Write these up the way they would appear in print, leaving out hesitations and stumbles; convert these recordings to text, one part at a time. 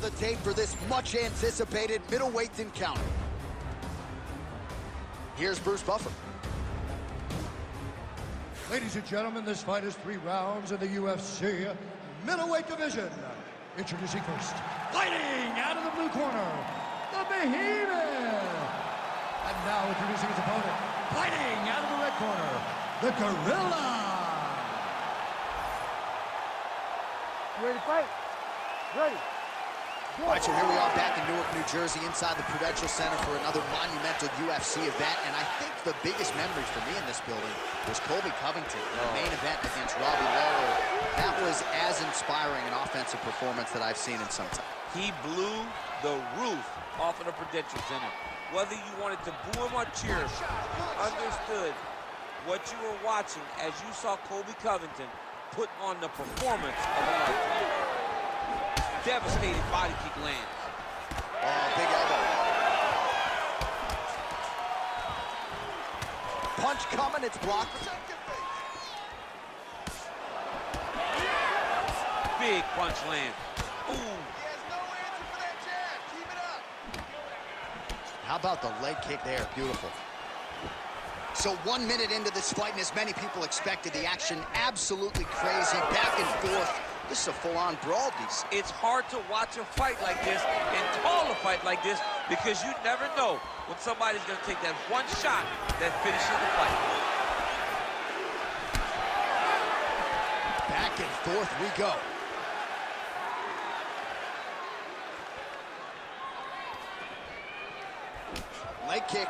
of the tape for this much-anticipated middleweight encounter. Here's Bruce Buffer. Ladies and gentlemen, this fight is 3 rounds in the UFC middleweight division. Introducing first, fighting out of the blue corner, the Behemoth. And now introducing his opponent, fighting out of the red corner, the Gorilla. Ready to fight? Ready. All right, so here we are back in Newark, New Jersey, inside the Prudential Center for another monumental UFC event. And I think the biggest memory for me in this building was Colby Covington in the main event against Robbie Lawler. That was as inspiring an offensive performance that I've seen in some time. He blew the roof off of the Prudential Center. Whether you wanted to boo him or cheer him, you understood what you were watching as you saw Colby Covington put on the performance of a lifetime. Devastating body kick lands. Oh, big elbow. Punch coming, it's blocked. Big punch land. Ooh. He has no answer for that jab. Keep it up. How about the leg kick there? Beautiful. So 1 minute into this fight, and as many people expected, the action absolutely crazy, back and forth. This is a full-on brawl, DC. It's hard to watch a fight like this and call a fight like this because you never know when somebody's going to take that one shot that finishes the fight. Back and forth we go. Leg kick.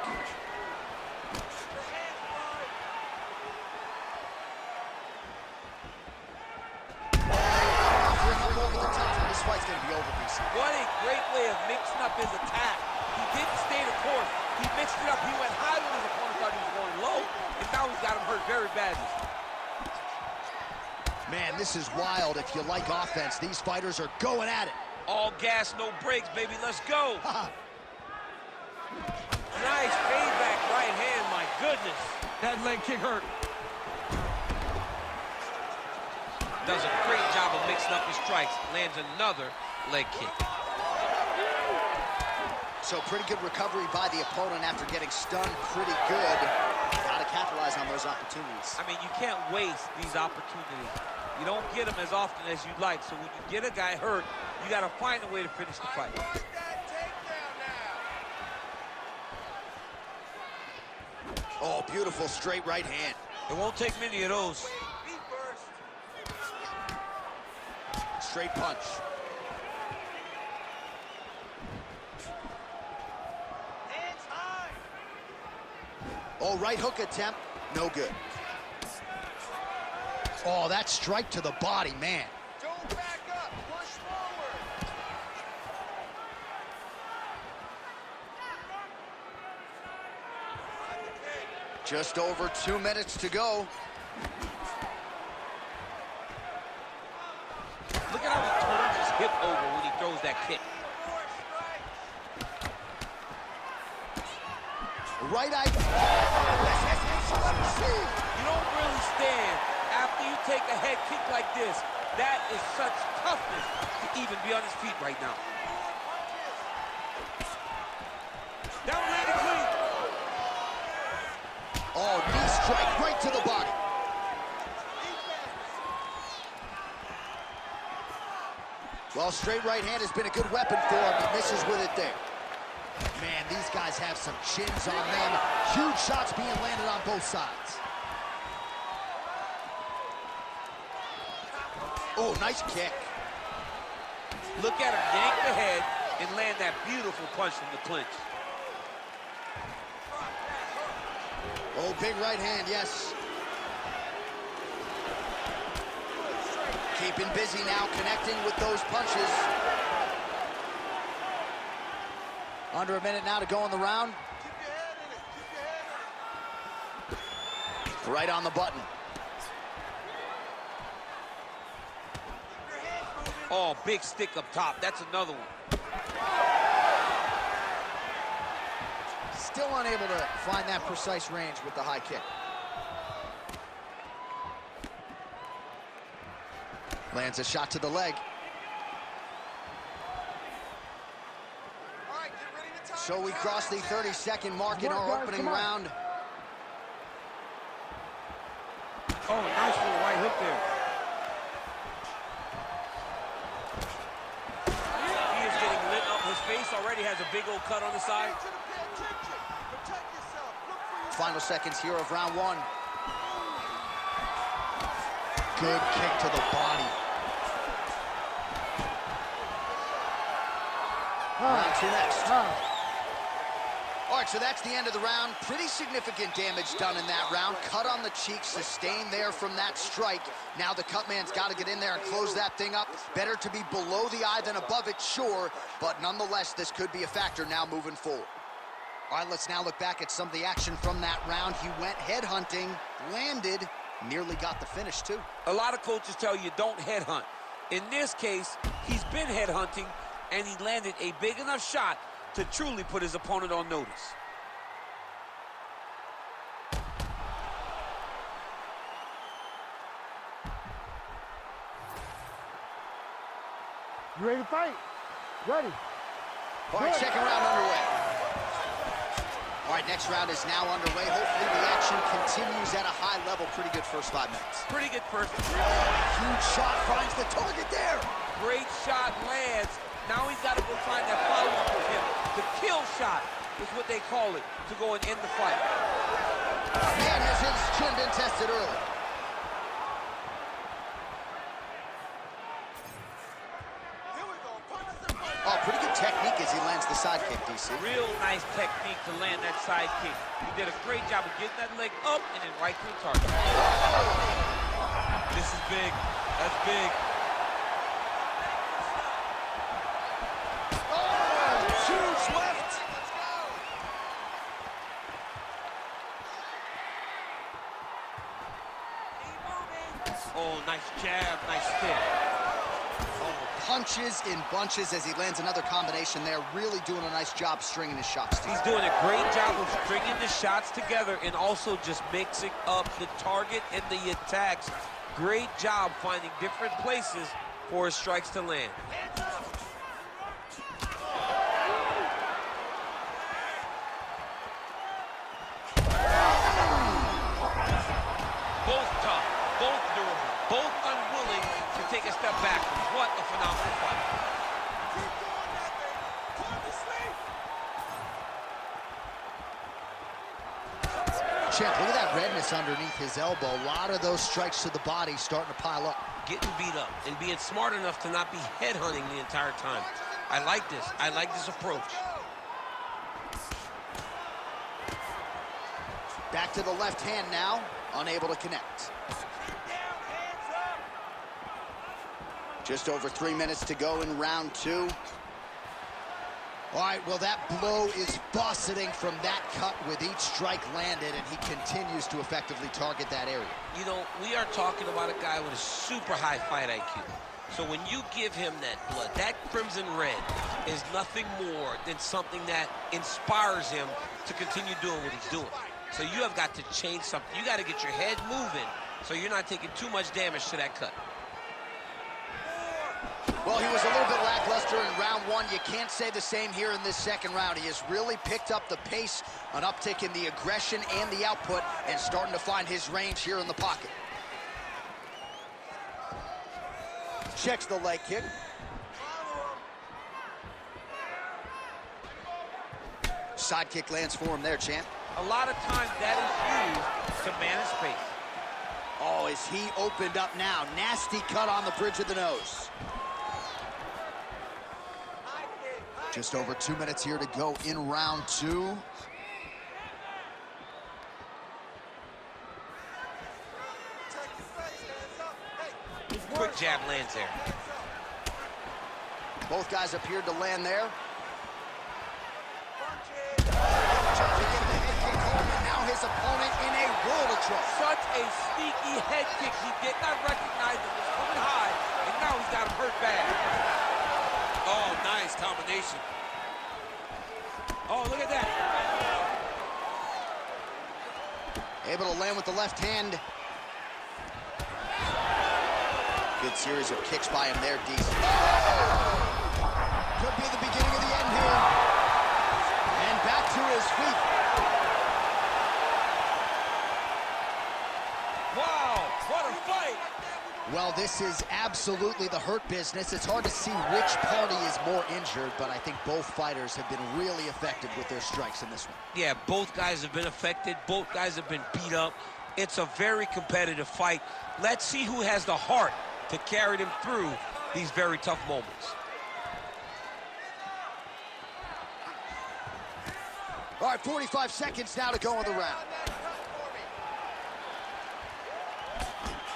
This fight's gonna be over, DC. What a great way of mixing up his attack. He didn't stay the course. He mixed it up. He went high when his opponent thought he was going low, and now he's got him hurt very badly. Man, this is wild. If you like offense, these fighters are going at it. All gas, no brakes, baby. Let's go. Nice payback right hand, my goodness. That leg kick hurt. Does a great job of mixing up his strikes. Lands another leg kick. So pretty good recovery by the opponent after getting stunned pretty good. Gotta capitalize on those opportunities. I mean, you can't waste these opportunities. You don't get them as often as you'd like. So when you get a guy hurt, you gotta find a way to finish the fight. Oh, beautiful straight right hand. It won't take many of those. Straight punch. Hands high. Oh, right hook attempt. No good. Oh, that strike to the body, man. Don't back up. Push forward. Just over 2 minutes to go. Look at how he turns his hip over when he throws that kick. Right eye. You don't really stand after you take a head kick like this. That is such toughness to even be on his feet right now. Down landing clean. Oh, knee strike right to the body. Well, straight right hand has been a good weapon for him. He misses with it there. Man, these guys have some chins on them. Huge shots being landed on both sides. Oh, nice kick. Look at him yank the head and land that beautiful punch from the clinch. Oh, big right hand, yes. Keeping busy now, connecting with those punches. Under a minute now to go in the round. Keep your head in it. Keep your head in it. Right on the button. Oh, big stick up top. That's another one. Still unable to find that precise range with the high kick. Lands a shot to the leg. So we crossed the 30-second mark in our opening round. Oh, nice little right hook there. He is getting lit up. His face already has a big old cut on the side. Final seconds here of round one. Good kick to the body. Round two next. All right, so that's the end of the round. Pretty significant damage done in that round. Cut on the cheek, sustained there from that strike. Now the cut man's got to get in there and close that thing up. Better to be below the eye than above it, sure. But nonetheless, this could be a factor now moving forward. All right, let's now look back at some of the action from that round. He went headhunting, landed, nearly got the finish, too. A lot of coaches tell you don't headhunt. In this case, he's been headhunting, and he landed a big enough shot to truly put his opponent on notice. You ready to fight? Ready. All right, second round underway. All right, next round is now underway. Hopefully the action continues at a high level. Pretty good first 5 minutes. Pretty good first. Huge shot finds the target there. Great shot lands. Now he's got to go find that follow-up with him. The kill shot is what they call it, to go and end the fight. Man, has his chin been tested early. Oh, pretty good technique as he lands the side kick, DC. Real nice technique to land that side kick. He did a great job of getting that leg up and then right to the target. This is big. That's big. Huge left. Oh, nice jab, nice stick. Punches in bunches as he lands another combination there. Really doing a nice job stringing his shots together. He's doing a great job of stringing the shots together and also just mixing up the target and the attacks. Great job finding different places for his strikes to land. Both tough, both durable, both unwilling to take a step back. What a phenomenal fight. Champ, look at that redness underneath his elbow. A lot of those strikes to the body starting to pile up. Getting beat up and being smart enough to not be headhunting the entire time. I like this. I like this approach. Back to the left hand now, unable to connect. Just over 3 minutes to go in round two. All right, well, that blow is buffeting from that cut with each strike landed, and he continues to effectively target that area. You know, we are talking about a guy with a super high fight IQ. So when you give him that blood, that crimson red is nothing more than something that inspires him to continue doing what he's doing. So you have got to change something. You got to get your head moving so you're not taking too much damage to that cut. Well, he was a little bit lackluster in round one. You can't say the same here in this second round. He has really picked up the pace, an uptick in the aggression and the output, and starting to find his range here in the pocket. Checks the leg kick. Side kick lands for him there, champ. A lot of times that is used to manage space. Oh, is he opened up now? Nasty cut on the bridge of the nose. Just over 2 minutes here to go in round two. Quick jab lands there. Both guys appeared to land there. Now his opponent in a world of trouble. Such a sneaky head kick. He did not recognize it was coming high, and now he's got him hurt bad. Oh, nice combination. Oh, look at that. Able to land with the left hand. Good series of kicks by him there, DC. Could be the beginning of the end here. this is absolutely the hurt business. It's hard to see which party is more injured, but I think both fighters have been really effective with their strikes in this one. Yeah, both guys have been affected. Both guys have been beat up. It's a very competitive fight. Let's see who has the heart to carry them through these very tough moments. All right, 45 seconds now to go in the round.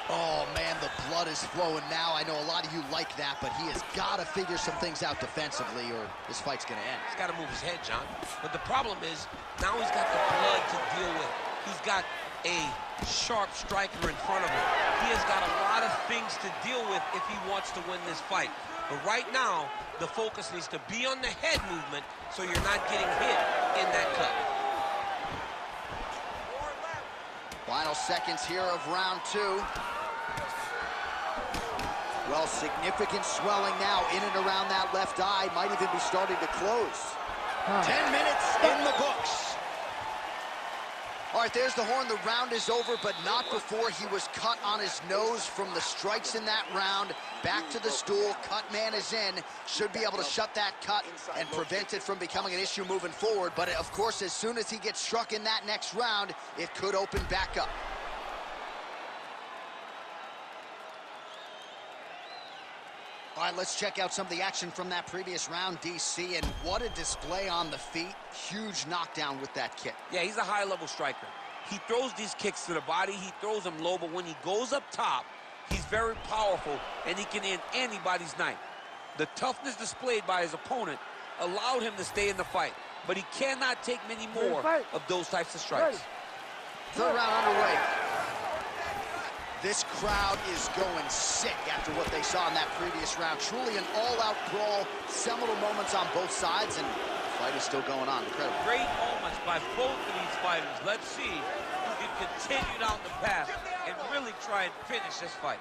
Oh, man, the blood is flowing now. I know a lot of you like that, but he has got to figure some things out defensively or this fight's going to end. He's got to move his head, John. But the problem is, now he's got the blood to deal with. He's got a sharp striker in front of him. He has got a lot of things to deal with if he wants to win this fight. But right now, the focus needs to be on the head movement so you're not getting hit in that cut. Final seconds here of round 2. Well, significant swelling now in and around that left eye. Might even be starting to close. 10 minutes in the books. All right, there's the horn. The round is over, but not before he was cut on his nose from the strikes in that round. Back to the stool. Cut man is in. Should be able to shut that cut and prevent it from becoming an issue moving forward. But, of course, as soon as he gets struck in that next round, it could open back up. All right, let's check out some of the action from that previous round, DC, and what a display on the feet. Huge knockdown with that kick. Yeah, he's a high-level striker. He throws these kicks to the body. He throws them low, but when he goes up top, he's very powerful, and he can end anybody's night. The toughness displayed by his opponent allowed him to stay in the fight, but he cannot take many more of those types of strikes. Third round underway. This crowd is going sick after what they saw in that previous round. Truly an all-out brawl, seminal moments on both sides, and the fight is still going on. Incredible. Great moments by both of these fighters. Let's see who can continue down the path and really try and finish this fight.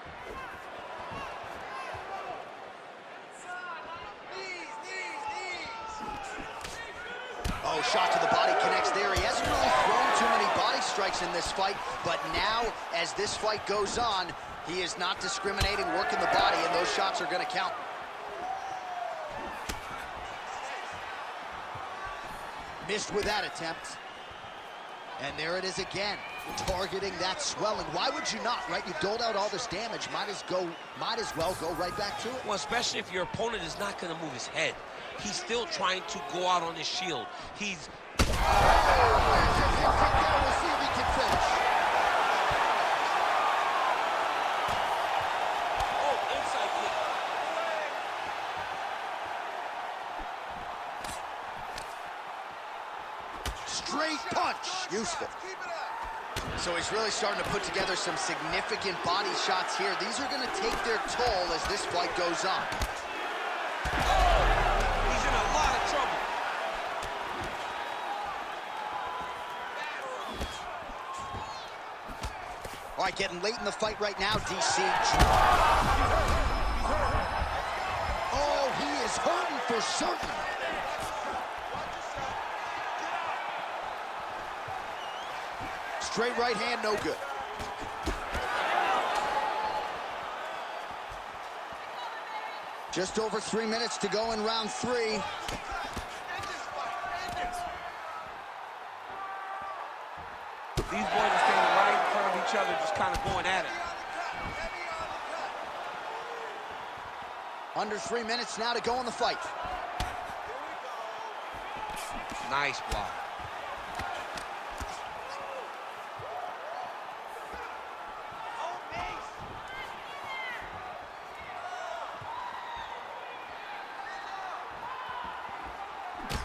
Oh, shot to the body connects there. He hasn't really thrown too many body strikes in this fight, but now, as this fight goes on, he is not discriminating, working the body, and those shots are going to count. Missed with that attempt. And there it is again, targeting that swelling. Why would you not, right? You've doled out all this damage. Might as well go right back to it. Well, especially if your opponent is not going to move his head. He's still trying to go out on his shield. He's... We'll see if he can finish. Oh, inside kick. Straight punch. Useful. So he's really starting to put together some significant body shots here. These are going to take their toll as this fight goes on. He's in a lot of trouble. All right, getting late in the fight right now, DC. Oh, he is hurting for certain. Straight right hand, no good. Just over 3 minutes to go in round 3. These boys are standing right in front of each other, just kind of going at it. Under 3 minutes now to go in the fight. Nice block.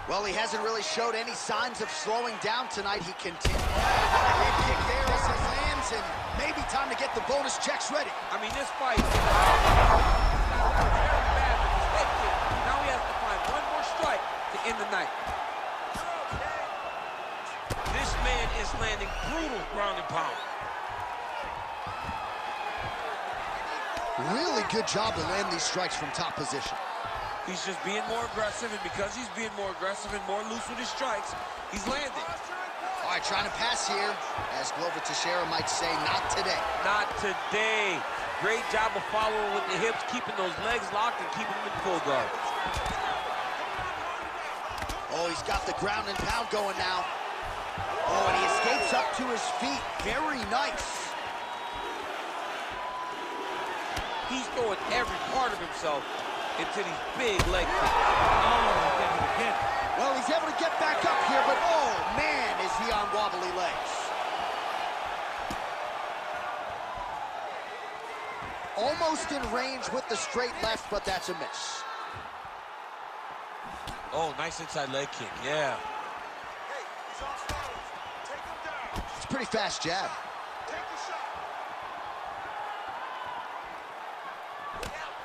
Well, he hasn't really showed any signs of slowing down tonight. He continues. Great kick there as he lands, and maybe time to get the bonus checks ready. I mean, this fight is very bad with his head kick. Now he has to find one more strike to end the night. This man is landing brutal ground and pound. Really good job to land these strikes from top position. He's just being more aggressive, and because he's being more aggressive and more loose with his strikes, he's landing. All right, trying to pass here, as Glover Teixeira might say, not today. Not today. Great job of following with the hips, keeping those legs locked and keeping them in full guard. Oh, he's got the ground and pound going now. Oh, and he escapes up to his feet. Very nice. He's throwing every part of himself into these big leg kicks. Oh, again. Well, he's able to get back up here, but oh, man, is he on wobbly legs. Almost in range with the straight left, but that's a miss. Oh, nice inside leg kick, yeah. Hey, he's off balance. Take him down. It's a pretty fast jab. Take the shot.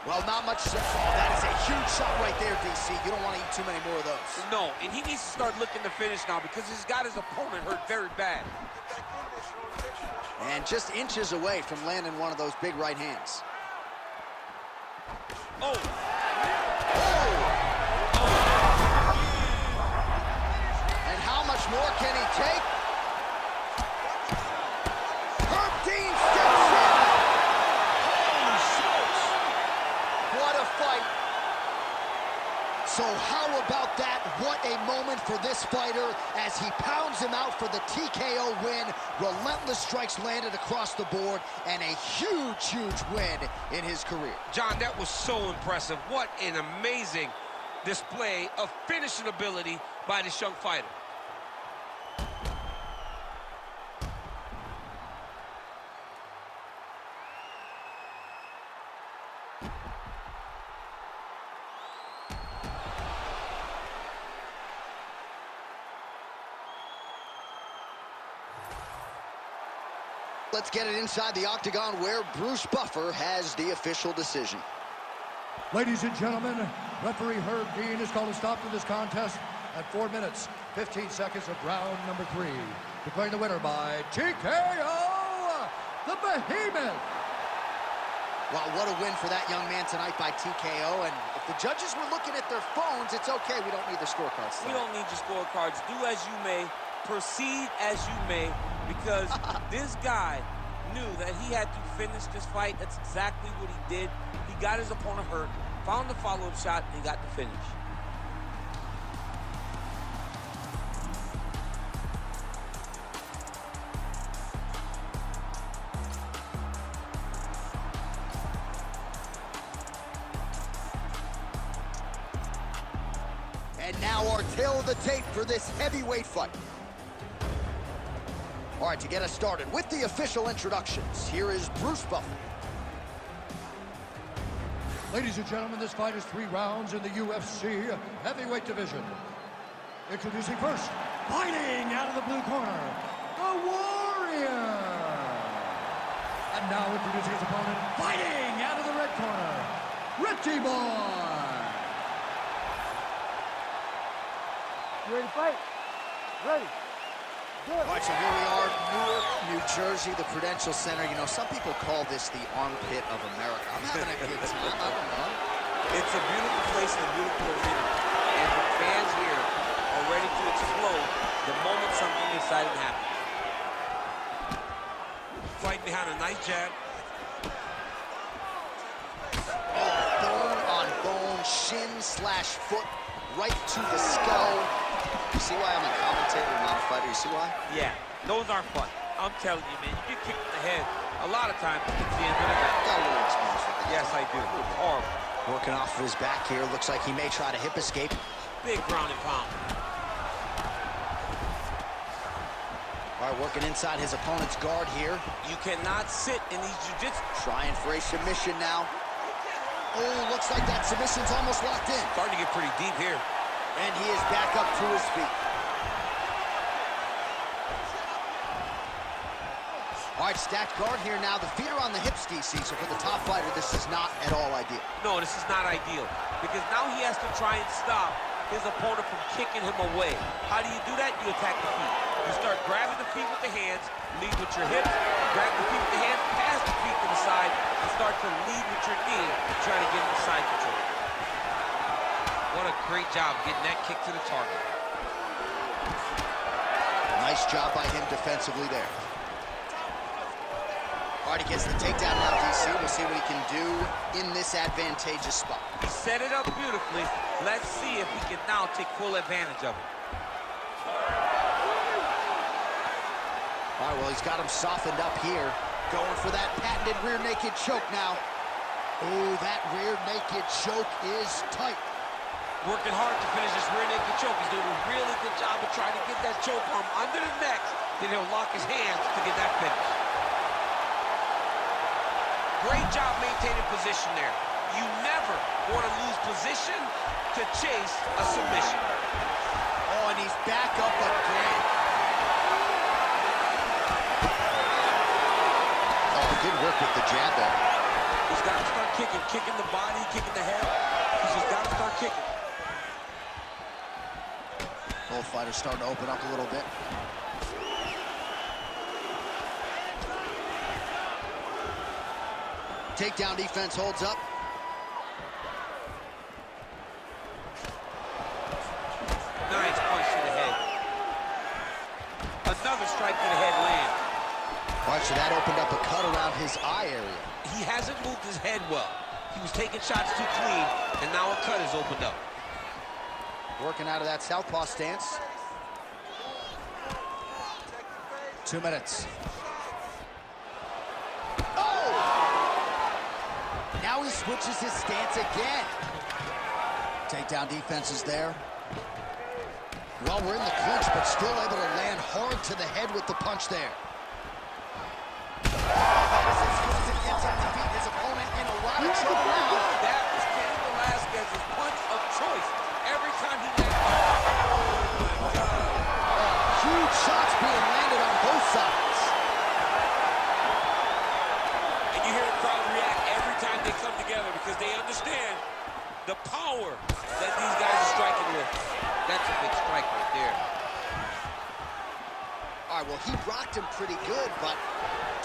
Well, not much. Oh, that is a huge shot right there, DC. You don't want to eat too many more of those. No, and he needs to start looking to finish now because he's got his opponent hurt very bad. Get that condition on the pitch. And just inches away from landing one of those big right hands. Oh! And how much more can he take? Herb Dean steps in. Holy smokes. What a fight. So how about that? What a moment for this fighter as he pounds him out for the TKO win. Relentless strikes landed across the board and a huge, huge win in his career. John, that was so impressive. What an amazing display of finishing ability by this young fighter. Let's get it inside the octagon where Bruce Buffer has the official decision. Ladies and gentlemen, referee Herb Dean has called a stop to this contest at 4 minutes, 15 seconds of round number 3. Declaring the winner by TKO, the Behemoth. Wow, what a win for that young man tonight by TKO. And if the judges were looking at their phones, it's okay. We don't need the scorecards. We don't need your scorecards. Do as you may, proceed as you may, because this guy knew that he had to finish this fight. That's exactly what he did. He got his opponent hurt, found the follow-up shot, and he got the finish. And now our tail of the tape for this heavyweight fight. All right, to get us started with the official introductions, here is Bruce Buffer. Ladies and gentlemen, this fight is 3 rounds in the UFC heavyweight division. Introducing first, fighting out of the blue corner, the Warrior. And now introducing his opponent, fighting out of the red corner, Richie Boy. You ready to fight? Ready. Good. All right, so here we are, Newark, New Jersey, the Prudential Center. You know, some people call this the armpit of America. I'm having a good time. I don't know. It's a beautiful place and a beautiful arena. And the fans here are ready to explode the moment something exciting happens. Fighting behind a nice jab. Oh, bone on bone, shin slash foot, right to the skull. You see why I'm a commentator and not a fighter? You see why? Yeah, those aren't fun. I'm telling you, man, you get kicked in the head, a lot of times it's the end of the match. Got a little experience with it. Yes, I do. It's horrible. Working off of his back here. Looks like he may try to hip escape. Big ground and pound. All right, working inside his opponent's guard here. You cannot sit in these jiu-jitsu. Trying for a submission now. Oh, looks like that submission's almost locked in. Starting to get pretty deep here. And he is back up to his feet. All right, stacked guard here now. The feet are on the hips, DC, so for the top fighter, this is not at all ideal. No, this is not ideal, because now he has to try and stop his opponent from kicking him away. How do you do that? You attack the feet. You start grabbing the feet with the hands, lead with your hips, grab the feet with the hands, pass the feet to the side, and start to lead with your knee, trying to get him to side control. What a great job getting that kick to the target. Nice job by him defensively there. All right, he gets the takedown now, DC. We'll see what he can do in this advantageous spot. He set it up beautifully. Let's see if he can now take full advantage of it. All right, well, he's got him softened up here. Going for that patented rear naked choke now. Oh, that rear naked choke is tight. Working hard to finish this rear naked choke. He's doing a really good job of trying to get that choke arm under the neck. Then he'll lock his hands to get that finish. Great job maintaining position there. You never want to lose position to chase a submission. Oh, and he's back up again. Oh, good work with the jab there. He's got to start kicking the body, kicking the head. He's just got to start kicking. Both fighters starting to open up a little bit. Takedown defense holds up. Nice punch to the head. Another strike to the head land. All right, so that opened up a cut around his eye area. He hasn't moved his head well. He was taking shots too clean, and now a cut has opened up. Working out of that southpaw stance. 2 minutes. Now he switches his stance again. Takedown defense is there. Well, we're in the clinch, but still able to land hard to the head with the punch there. His opponent in a lot of trouble now. That was Cain Velasquez's punch of choice. Every time he landed. Huge shots being landed on both sides. And you hear the crowd react every time they come together because they understand the power that these guys are striking with. That's a big strike right there. All right, well, he rocked him pretty good, but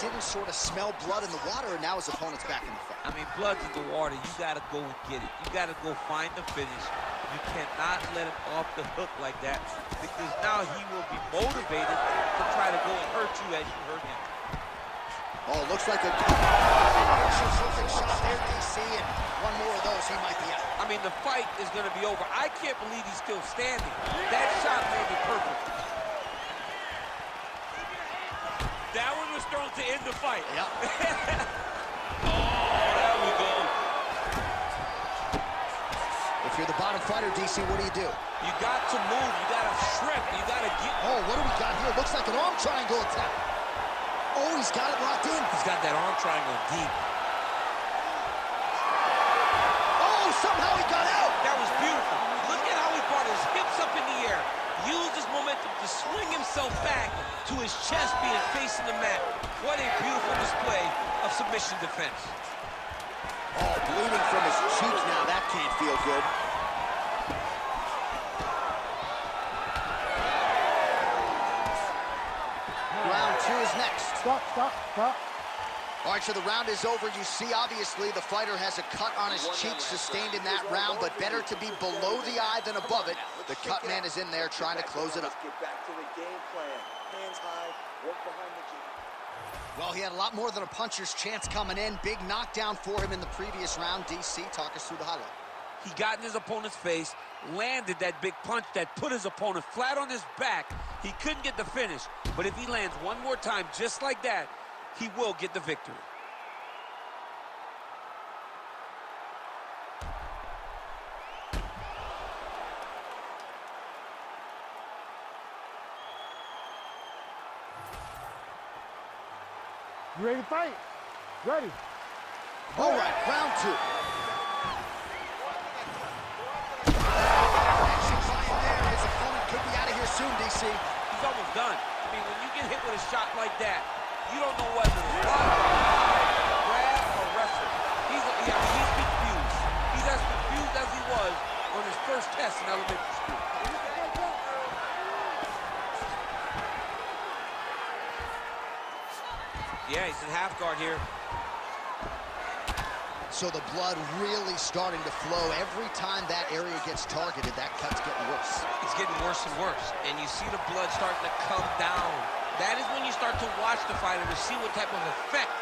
didn't sort of smell blood in the water, and now his opponent's back in the fight. I mean, blood's in the water. You got to go and get it. You got to go find the finish. You cannot let him off the hook like that because now he will be motivated to try to go and hurt you as you hurt him. Oh, looks like a terrific shot there, DC, and one more of those, he might be out. I mean, the fight is going to be over. I can't believe he's still standing. That shot may be perfect. That one was thrown to end the fight. Yep. Oh, there we go. If you're the bottom fighter, DC, what do you do? You got to move. You got to strip. You got to get. Oh, what do we got here? Looks like an arm triangle attack. Oh, he's got it locked in. He's got that arm triangle deep. Oh, somehow he got out. That was beautiful. Look at how he brought his hips up in the air. Used his momentum to swing himself back to his chest being facing the mat. What a beautiful display of submission defense. Oh, bleeding from his cheek now. That can't feel good. Round 2 is next. Stop. All right, so the round is over. You see, obviously, the fighter has a cut on his cheek sustained in that round, but better to be below the eye than above it. The cut man is in there trying to close it up. Get back to the game plan. Hands high, work behind the jab. Well, he had a lot more than a puncher's chance coming in. Big knockdown for him in the previous round. DC, talk us through the highlight. He got in his opponent's face, landed that big punch that put his opponent flat on his back. He couldn't get the finish, but if he lands one more time just like that, he will get the victory. You ready to fight? Ready. All right, round 2. Action trying there. His opponent could be out of here soon, DC. He's almost done. I mean, when you get hit with a shot like that, you don't know whether to block, grab, or wrestle. He's confused. He's as confused as he was on his first test in elementary school. Yeah, he's in half guard here. So the blood really starting to flow. Every time that area gets targeted, that cut's getting worse. worse. It's getting worse and worse, and you see the blood starting to come down. That is when you start to watch the fighter to see what type of effect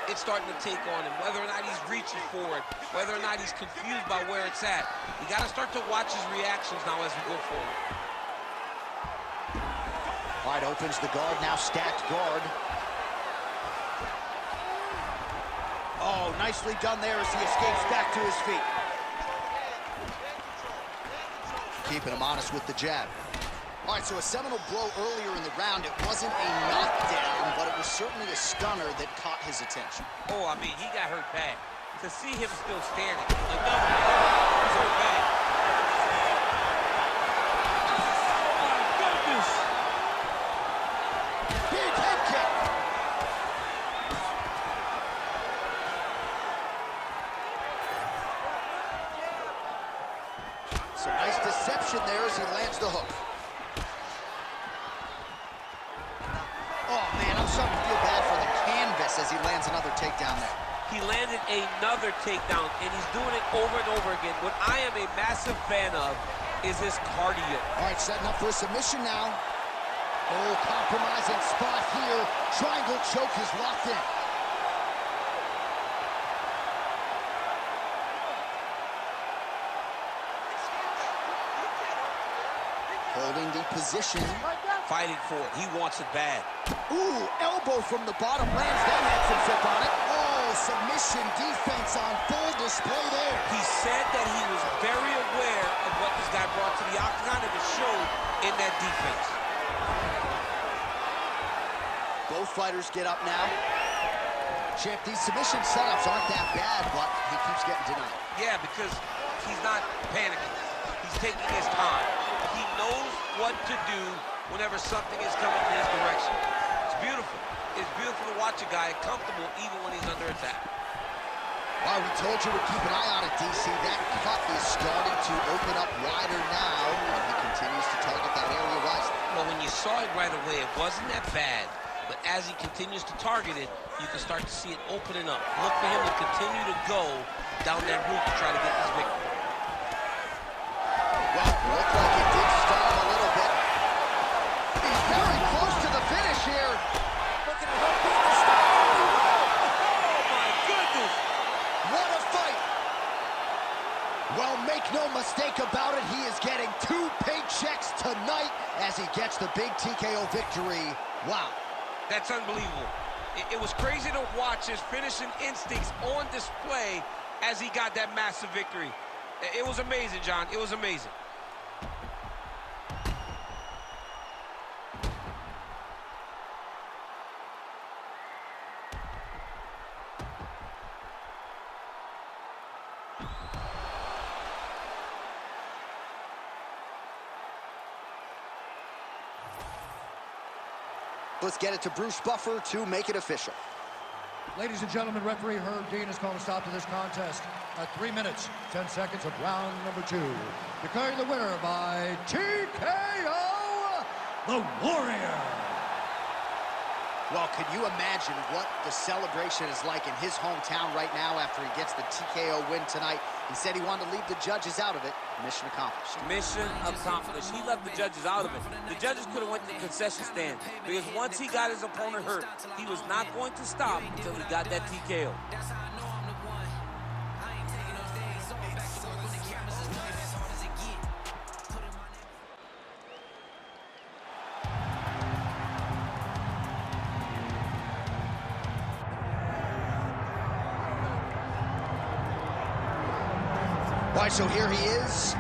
it's starting to take on him, whether or not he's reaching for it, whether or not he's confused by where it's at. You got to start to watch his reactions now as we go forward. All right, opens the guard, now stacked guard. Oh, nicely done there as he escapes back to his feet. Keeping him honest with the jab. All right, so a seminal blow earlier in the round. It wasn't a knockdown, but it was certainly a stunner that caught his attention. Oh, I mean, he got hurt bad. To see him still standing, another he's hurt bad. Oh, my goodness! Big head kick. Some nice deception there as he lands the hook. Oh, man, I'm starting to feel bad for the canvas as he lands another takedown there. He landed another takedown, and he's doing it over and over again. What I am a massive fan of is his cardio. All right, setting up for a submission now. Oh, compromising spot here. Triangle choke is locked in. Holding the position. Fighting for it. He wants it bad. Ooh, elbow from the bottom lands. That had some zip on it. Oh, submission defense on full display there. He said that he was very aware of what this guy brought to the octagon, and it showed in that defense. Both fighters get up now. Champ, these submission setups aren't that bad, but he keeps getting denied. Yeah, because he's not panicking. He's taking his time. He knows what to do whenever something is coming in his direction. It's beautiful. It's beautiful to watch a guy comfortable even when he's under attack. Well, we told you we'd keep an eye on it, DC. That cut is starting to open up wider now, and he continues to target that area wisely. Well, when you saw it right away, it wasn't that bad. But as he continues to target it, you can start to see it opening up. Look for him to continue to go down that route to try to get this victory. Well, looked like it did stun him a little bit. He's very close to the finish here. Looking to hook in the stop. Oh, my goodness! What a fight! Well, make no mistake about it, he is getting 2 paychecks tonight as he gets the big TKO victory. Wow. That's unbelievable. It was crazy to watch his finishing instincts on display as he got that massive victory. It was amazing, John. It was amazing. Let's get it to Bruce Buffer to make it official. Ladies and gentlemen, referee Herb Dean has called a stop to this contest at 3 minutes, 10 seconds of round number 2. Declaring the winner by TKO, the Warrior. Well, can you imagine what the celebration is like in his hometown right now after he gets the TKO win tonight? He said he wanted to leave the judges out of it. Mission accomplished. Mission accomplished. He left the judges out of it. The judges could have went to the concession stand because once he got his opponent hurt, he was not going to stop until he got that TKO. All right, so here he is,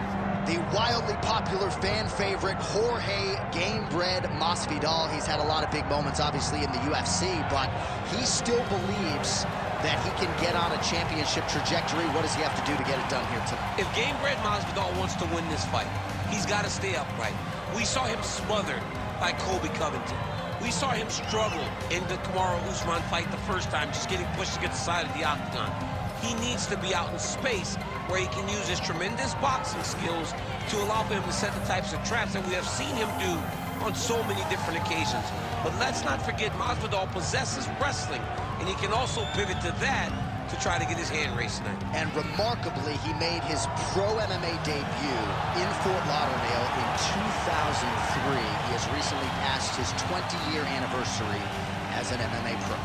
the wildly popular fan favorite, Jorge Gamebred Masvidal. He's had a lot of big moments, obviously, in the UFC, but he still believes that he can get on a championship trajectory. What does he have to do to get it done here tonight? If Gamebred Masvidal wants to win this fight, he's got to stay upright. We saw him smothered by Colby Covington. We saw him struggle in the Kamaru Usman fight the first time, just getting pushed against the side of the octagon. He needs to be out in space where he can use his tremendous boxing skills to allow for him to set the types of traps that we have seen him do on so many different occasions. But let's not forget Masvidal possesses wrestling, and he can also pivot to that to try to get his hand raised tonight. And remarkably, he made his pro MMA debut in Fort Lauderdale in 2003. He has recently passed his 20-year anniversary as an MMA pro.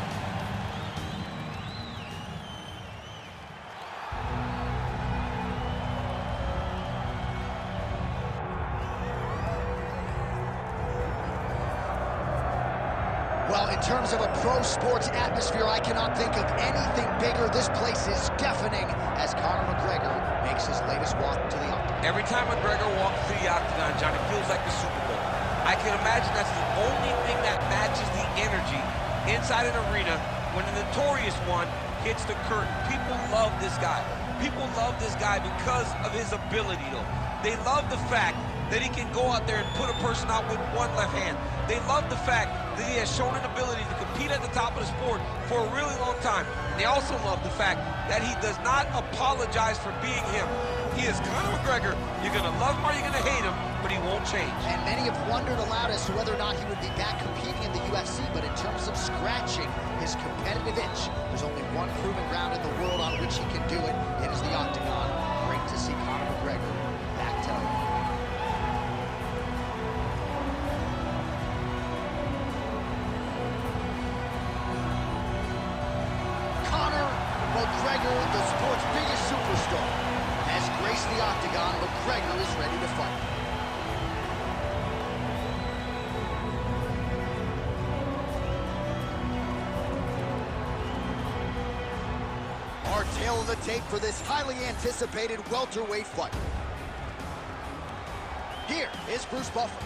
Well, in terms of a pro sports atmosphere, I cannot think of anything bigger. This place is deafening as Conor McGregor makes his latest walk to the octagon. Every time McGregor walks to the octagon, John, it feels like the Super Bowl. I can imagine that's the only thing that matches the energy inside an arena when the notorious one hits the curtain. People love this guy. People love this guy because of his ability, though. They love the fact that he can go out there and put a person out with one left hand. They love the fact that he has shown an ability to compete at the top of the sport for a really long time. And they also love the fact that he does not apologize for being him. He is Conor McGregor. You're going to love him or you're going to hate him, but he won't change. And many have wondered aloud as to whether or not he would be back competing in the UFC, but in terms of scratching his competitive itch, there's only one proven ground in the world on which he can do it. It is the octagon. Great to see Conor McGregor back tonight. McGregor, the sport's biggest superstar, has graced the octagon. McGregor is ready to fight. Our tale of the tape for this highly anticipated welterweight fight. Here is Bruce Buffer.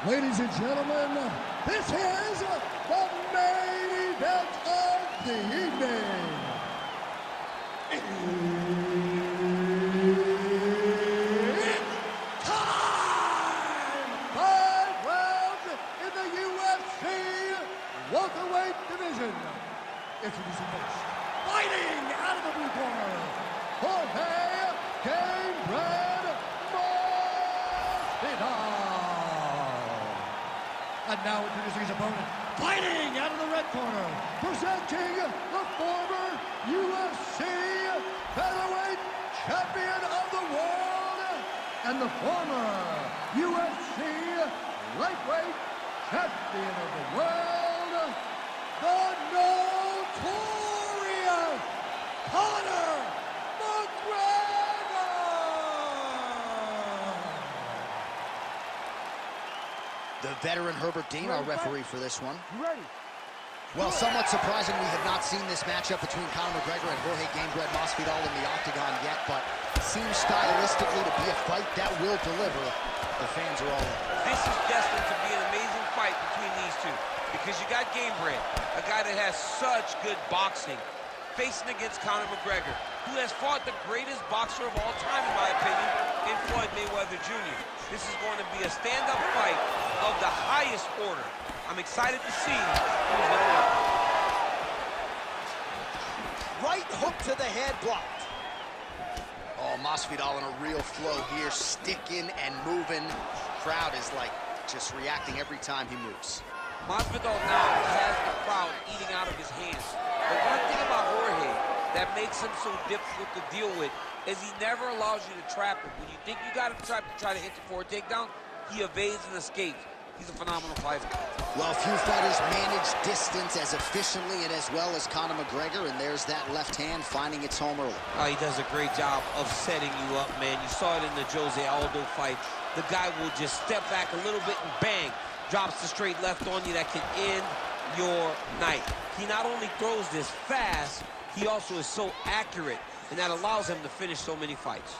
Ladies and gentlemen, this is the main event of the evening. It's time! 5 rounds in the UFC welterweight division. Introducing first, fighting out of the blue corner, Jorge Masvidal. And now introducing his opponent, fighting out of the red corner, presenting the former UFC featherweight champion of the world and the former UFC lightweight champion of the world, the notorious Conor McGregor! The veteran Herbert Dean, our referee for this one. You ready? Well, somewhat surprising, we have not seen this matchup between Conor McGregor and Jorge Masvidal in the octagon yet, but seems stylistically to be a fight that will deliver. The fans are all in. This is destined to be an amazing fight between these two because you got Gamebred, a guy that has such good boxing, facing against Conor McGregor, who has fought the greatest boxer of all time, in my opinion, in Floyd Mayweather Jr. This is going to be a stand-up fight of the highest order. I'm excited to see who's going to win. Right hook to the head, blocked. Oh, Masvidal in a real flow here, sticking and moving. Crowd is like just reacting every time he moves. Masvidal now has the crowd eating out of his hands. But one thing about Jorge that makes him so difficult to deal with is he never allows you to trap him. When you think you got him trapped to try to hit you for a takedown, he evades and escapes. He's a phenomenal fighter. Well, few fighters manage distance as efficiently and as well as Conor McGregor, and there's that left hand finding its home early. He does a great job of setting you up, man. You saw it in the Jose Aldo fight. The guy will just step back a little bit and bang, drops the straight left on you that can end your night. He not only throws this fast, he also is so accurate, and that allows him to finish so many fights.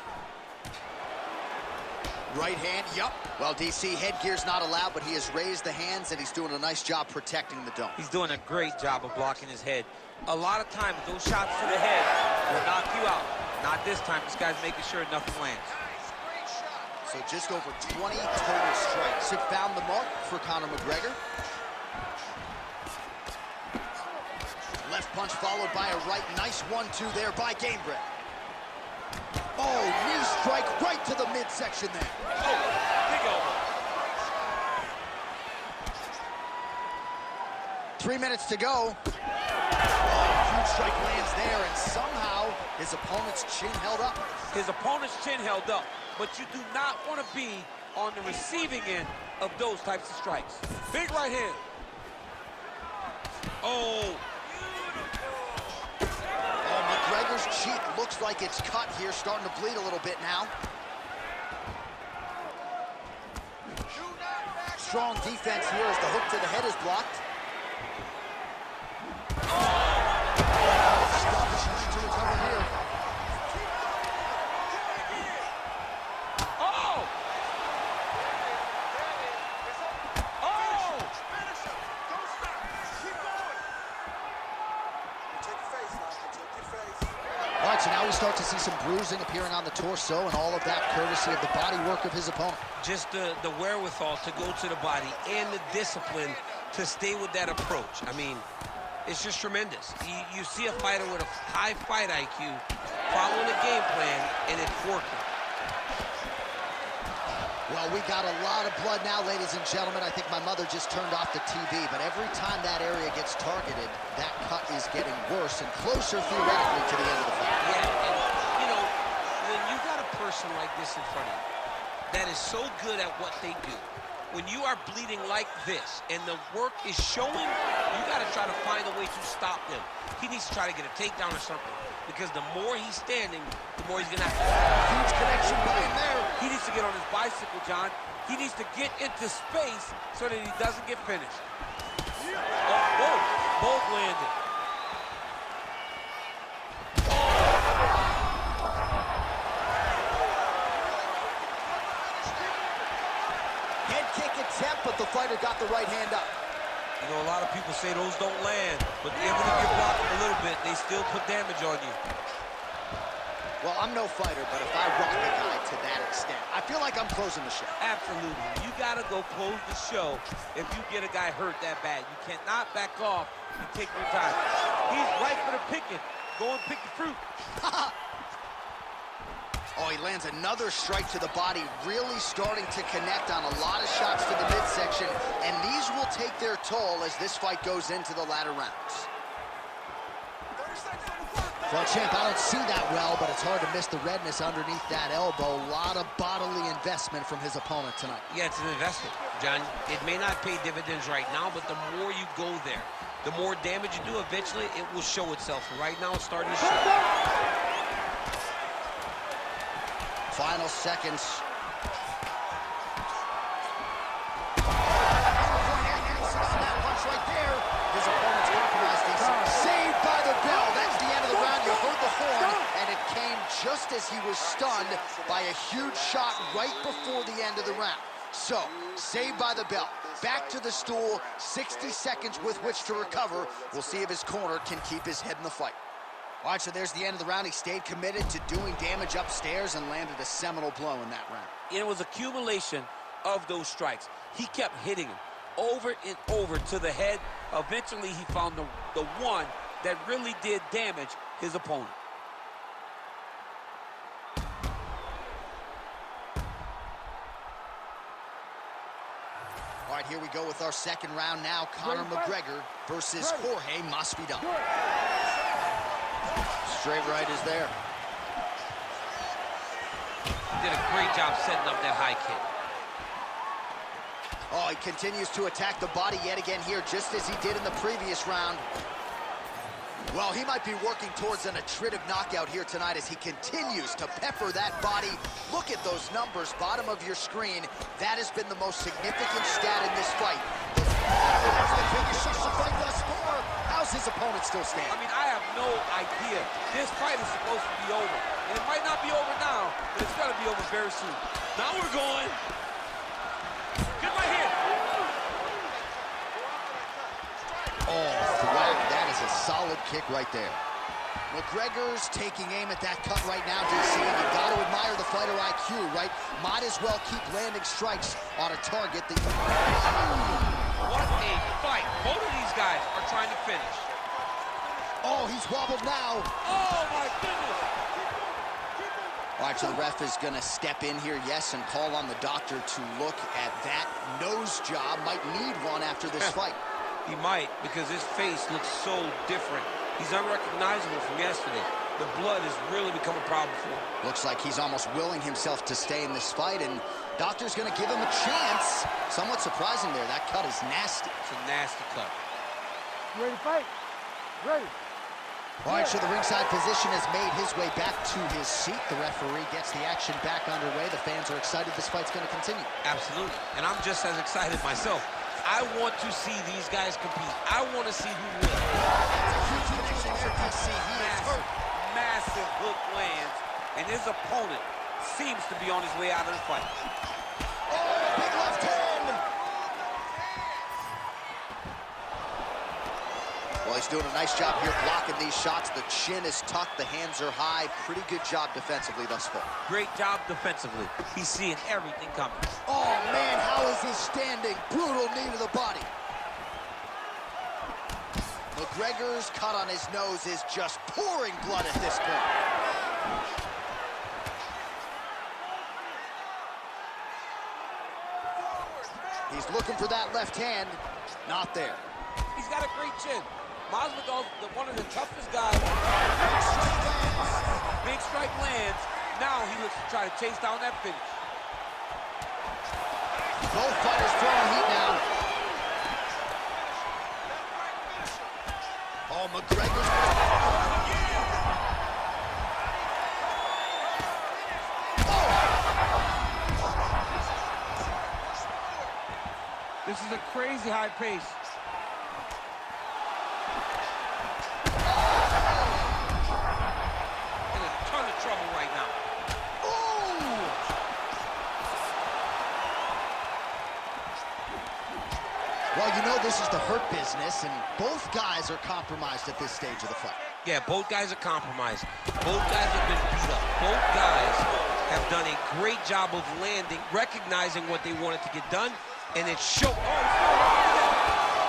Right hand, yup. Well, DC, headgear's not allowed, but he has raised the hands, and he's doing a nice job protecting the dome. He's doing a great job of blocking his head. A lot of times, those shots to the head will knock you out. Not this time. This guy's making sure nothing lands. So just over 20 total strikes have found the mark for Conor McGregor. Left punch followed by a right. Nice 1-2 there by Gamebred. Oh, knee strike right to the midsection there. Oh, big over. 3 minutes to go. Oh, huge strike lands there, and somehow his opponent's chin held up. His opponent's chin held up. but you do not want to be on the receiving end of those types of strikes. Big right hand. Oh. Oh, McGregor's cheek looks like it's cut here, starting to bleed a little bit now. Strong defense here as the hook to the head is blocked. To recover here. Oh! Oh! All right, so now we start to see some bruising appearing on the torso, and all of that courtesy of the body work of his opponent. Just the wherewithal to go to the body and the discipline to stay with that approach. I mean, it's just tremendous. You see a fighter with a high fight IQ following a game plan, and it's working. Well, we got a lot of blood now, ladies and gentlemen. I think my mother just turned off the TV, but every time that area gets targeted, that cut is getting worse and closer theoretically to the end of the fight. Yeah, and, you know, when you got a person like this in front of you that is so good at what they do, when you are bleeding like this and the work is showing, you got to try to find a way to stop them. He needs to try to get a takedown or something, because the more he's standing, the more he's going to have to. Huge connection right in there. He needs to get on his bicycle, John. He needs to get into space so that he doesn't get finished. Oh, whoa, both landed. Head kick attempt, but the fighter got the right hand up. You know, a lot of people say those don't land, but even if you block them a little bit, they still put damage on you. Well, I'm no fighter, but if I rock a guy to that extent, I feel like I'm closing the show. Absolutely. You got to go close the show if you get a guy hurt that bad. You cannot back off and take your time. He's right for the picking. Go and pick the fruit. Oh, he lands another strike to the body, really starting to connect on a lot of shots to the midsection, and these will take their toll as this fight goes into the latter rounds. Well, champ, I don't see that well, but it's hard to miss the redness underneath that elbow. A lot of bodily investment from his opponent tonight. Yeah, it's an investment, John. It may not pay dividends right now, but the more you go there, the more damage you do, eventually it will show itself. Right now, it's starting to show. Final seconds. That punch right there. His opponent's compromised. Saved by the bell. That's the end of the round. You heard the horn, and it came just as he was stunned by a huge shot right before the end of the round. So, saved by the bell. Back to the stool. 60 seconds with which to recover. We'll see if his corner can keep his head in the fight. All right, so there's the end of the round. He stayed committed to doing damage upstairs and landed a seminal blow in that round. It was accumulation of those strikes. He kept hitting him over and over to the head. Eventually, he found the one that really did damage his opponent. All right, here we go with our second round now. Conor McGregor versus Jorge Masvidal. Straight right is there. Did a great job setting up that high kick. Oh, he continues to attack the body yet again here, just as he did in the previous round. Well, he might be working towards an attritive knockout here tonight as he continues to pepper that body. Look at those numbers, bottom of your screen. That has been the most significant stat in this fight. That's the biggest shot of the fight thus far. How's his opponent still standing? I mean, I have no idea. This fight is supposed to be over. And it might not be over now, but it's got to be over very soon. Now we're going. Good right here. Oh, thwack. That is a solid kick right there. McGregor's taking aim at that cut right now, DC. You got to admire the fighter IQ, right? Might as well keep landing strikes on a target that you... What a fight. Both of these guys are trying to finish. Oh, he's wobbled now. Oh, my goodness. All right, so the ref is going to step in here, yes, and call on the doctor to look at that nose job. Might need one after this fight. He might, because his face looks so different. He's unrecognizable from yesterday. The blood has really become a problem for him. Looks like he's almost willing himself to stay in this fight, and doctor's going to give him a chance. Somewhat surprising there. That cut is nasty. It's a nasty cut. You ready to fight? Ready. All right, so the ringside physician has made his way back to his seat. The referee gets the action back underway. The fans are excited this fight's going to continue. Absolutely. And I'm just as excited myself. I want to see these guys compete. I want to see who wins. Huge connection there, DC. He is hurt. Massive hook lands, and his opponent seems to be on his way out of the fight. Oh, big left hand. Well, he's doing a nice job here blocking these shots. The chin is tucked, the hands are high. Pretty good job defensively thus far. Great job defensively. He's seeing everything coming. Oh, man, how is he standing? Brutal knee to the body. McGregor's cut on his nose is just pouring blood at this point. He's looking for that left hand. Not there. He's got a great chin. Masvidal's one of the toughest guys. Big strike lands. Now he looks to try to chase down that finish. Both fighters throwing heat now. Oh, McGregor's... This is a crazy high pace. In a ton of trouble right now. Well, you know this is the hurt business, and both guys are compromised at this stage of the fight. Yeah, both guys are compromised. Both guys have been beat up. Both guys have done a great job of landing, recognizing what they wanted to get done, and it showed. Oh,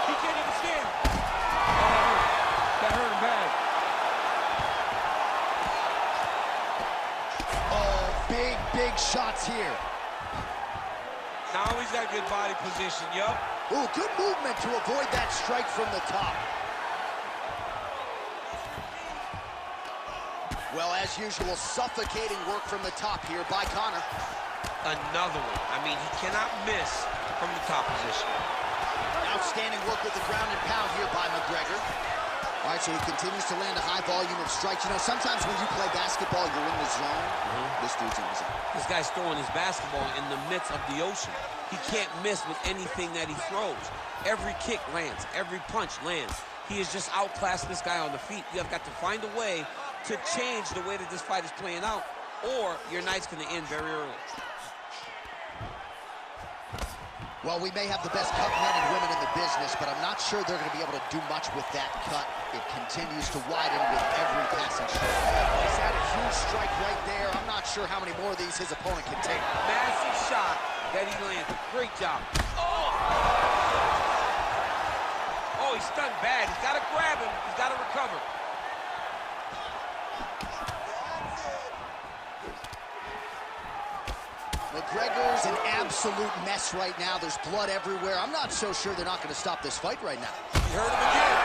he can't even stand. Oh, that hurt him bad. Oh, big shots here. Now he's got good body position, yup. Ooh, good movement to avoid that strike from the top. Well, as usual, suffocating work from the top here by Conor. Another one. I mean, he cannot miss from the top position. Outstanding work with the ground and pound here by McGregor. All right, so he continues to land a high volume of strikes. You know, sometimes when you play basketball, you're in the zone. This dude's in the zone. This guy's throwing his basketball in the midst of the ocean. He can't miss with anything that he throws. Every kick lands. Every punch lands. He has just outclassed this guy on the feet. You have got to find a way to change the way that this fight is playing out, or your night's going to end very early. Well, we may have the best cut men and women in the business, but I'm not sure they're going to be able to do much with that cut. It continues to widen with every passing shot. He's had a huge strike right there. I'm not sure how many more of these his opponent can take. Massive shot that he landed. Great job. Oh, he's stunned bad. He's got to grab him. He's got to recover. McGregor's an absolute mess right now. There's blood everywhere. I'm not so sure they're not going to stop this fight right now. He hurt him again.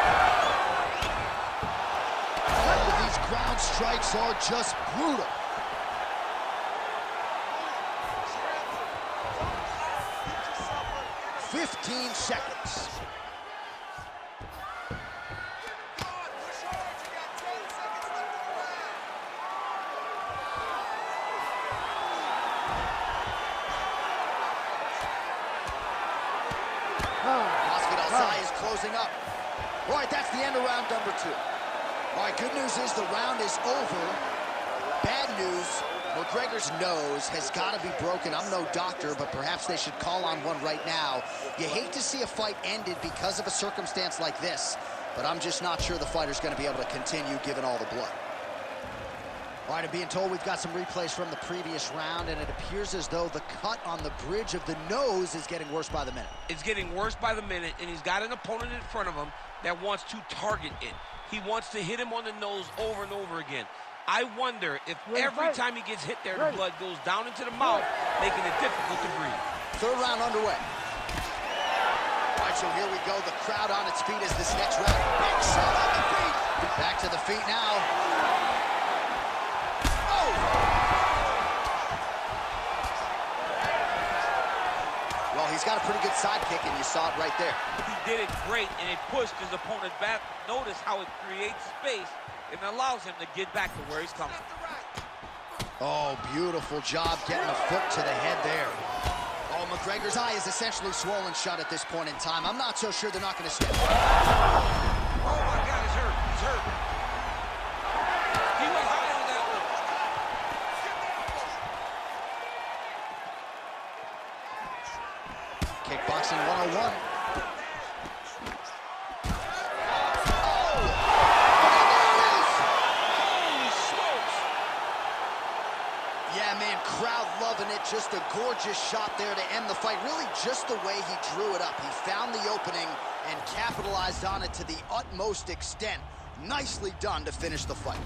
Oh, these ground strikes are just brutal. "15 seconds. Masvidal's eye is closing up. All right, that's the end of round number 2. All right, good news is the round is over. Bad news, McGregor's nose has got to be broken. I'm no doctor, but perhaps they should call on one right now. You hate to see a fight ended because of a circumstance like this, but I'm just not sure the fighter's going to be able to continue given all the blood. All right, I'm being told we've got some replays from the previous round, and it appears as though the cut on the bridge of the nose is getting worse by the minute. It's getting worse by the minute, and he's got an opponent in front of him that wants to target it. He wants to hit him on the nose over and over again. I wonder if every time he gets hit there, the blood goes down into the mouth, making it difficult to breathe. Third round underway. All right, so here we go. The crowd on its feet as this next round picks up on the feet. Back to the feet now. he's got a pretty good sidekick, and you saw it right there. He did it great, and it pushed his opponent back. Notice how it creates space and allows him to get back to where he's coming. Oh, beautiful job getting a foot to the head there. Oh, McGregor's eye is essentially swollen shut at this point in time. I'm not so sure they're not going to step. Oh, my God, he's hurt. He's hurt. He was high on that one. Kickboxing 101. Yeah, man, crowd loving it. Just a gorgeous shot there to end the fight. Really just the way he drew it up. He found the opening and capitalized on it to the utmost extent. Nicely done to finish the fight.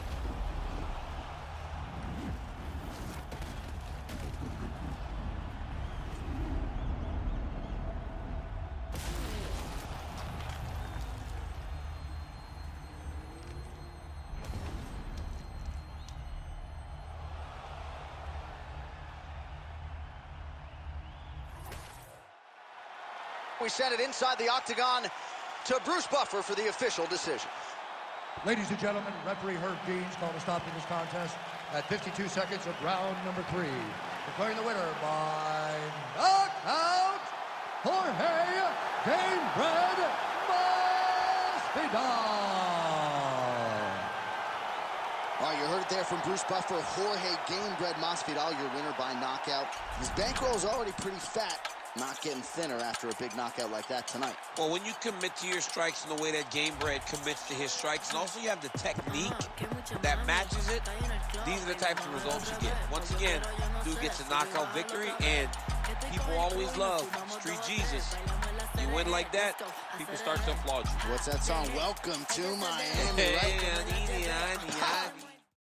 We send it inside the octagon to Bruce Buffer for the official decision. Ladies and gentlemen, referee Herb Deans called a stop to this contest at 52 seconds of round number 3. Declaring the winner by knockout, Jorge Gamebred Masvidal. All right, you heard it there from Bruce Buffer. Jorge Gamebred Masvidal, your winner by knockout. His bankroll is already pretty fat. Not getting thinner after a big knockout like that tonight. Well, when you commit to your strikes in the way that Gamebred commits to his strikes, and also you have the technique that matches it, these are the types of results you get. Once again, dude gets a knockout victory, and people always love Street Jesus. You win like that, people start to applaud you. What's that song? Welcome to Miami, right?